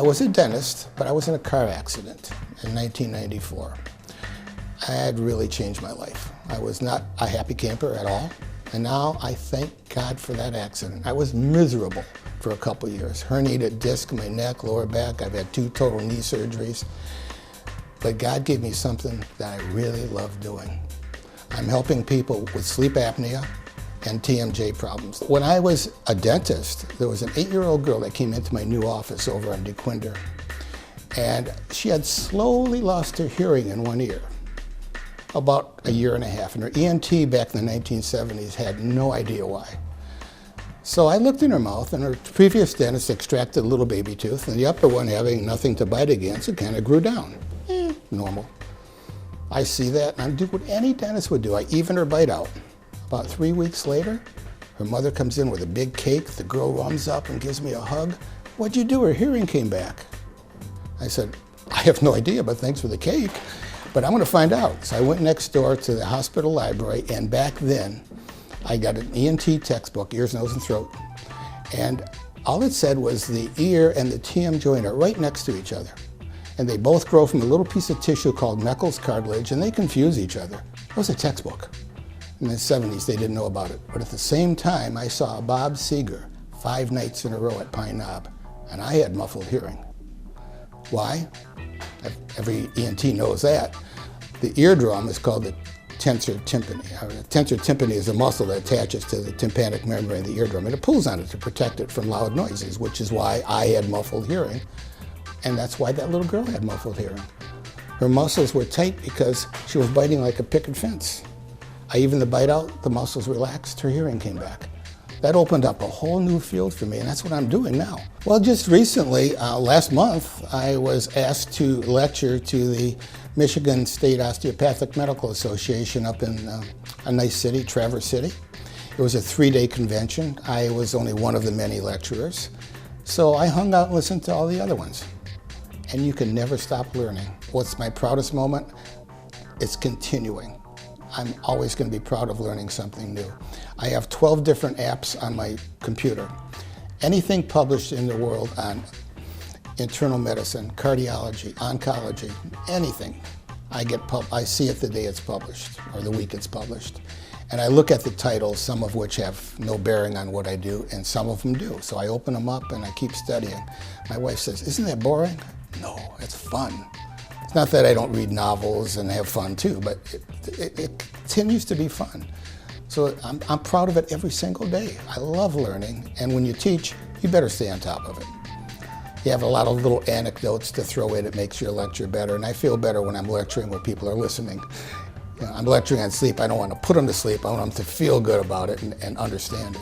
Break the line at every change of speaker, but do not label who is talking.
was a dentist, but I was in a car accident in 1994. I had really changed my life. I was not a happy camper at all, and now I thank God for that accident. I was miserable for a couple years. Herniated disc in my neck, lower back. I've had 2 total knee surgeries. But God gave me something that I really love doing. I'm helping people with sleep apnea and TMJ problems. When I was a dentist, there was an 8-year-old girl that came into my new office over on DeQuinder, and she had slowly lost her hearing in one ear, about a year and a half, and her ENT back in the 1970s had no idea why. So I looked in her mouth, and her previous dentist extracted a little baby tooth, and the upper one, having nothing to bite against, it kind of grew down. Normal. I see that, and I do what any dentist would do. I even her bite out. About 3 weeks later, her mother comes in with a big cake. The girl runs up and gives me a hug. "What'd you do? Her hearing came back." I said, "I have no idea, but thanks for the cake. But I'm going to find out." So I went next door to the hospital library, and back then, I got an ENT textbook, ears, nose, and throat. And all it said was the ear and the TM joint are right next to each other. And they both grow from a little piece of tissue called Meckel's cartilage, and they confuse each other. It was a textbook. In the 70s, they didn't know about it. But at the same time, I saw Bob Seeger 5 nights in a row at Pine Knob, and I had muffled hearing. Why? Every ENT knows that. The eardrum is called the tensor tympani. The tensor tympani is a muscle that attaches to the tympanic membrane of the eardrum, and it pulls on it to protect it from loud noises, which is why I had muffled hearing, and that's why that little girl had muffled hearing. Her muscles were tight because she was biting like a picket fence. I even the bite out, the muscles relaxed, her hearing came back. That opened up a whole new field for me, and that's what I'm doing now. Well, just recently, last month, I was asked to lecture to the Michigan State Osteopathic Medical Association up in a nice city, Traverse City. It was a 3-day convention. I was only one of the many lecturers. So I hung out and listened to all the other ones. And you can never stop learning. What's my proudest moment? It's continuing. I'm always going to be proud of learning something new. I have 12 different apps on my computer. Anything published in the world on internal medicine, cardiology, oncology, anything, I see it the day it's published or the week it's published. And I look at the titles, some of which have no bearing on what I do, and some of them do. So I open them up and I keep studying. My wife says, "Isn't that boring?" No, it's fun. It's not that I don't read novels and have fun too, but it continues to be fun. So I'm proud of it every single day. I love learning, and when you teach, you better stay on top of it. You have a lot of little anecdotes to throw in. It makes your lecture better, and I feel better when I'm lecturing where people are listening. You know, I'm lecturing on sleep. I don't want to put them to sleep. I want them to feel good about it and understand it.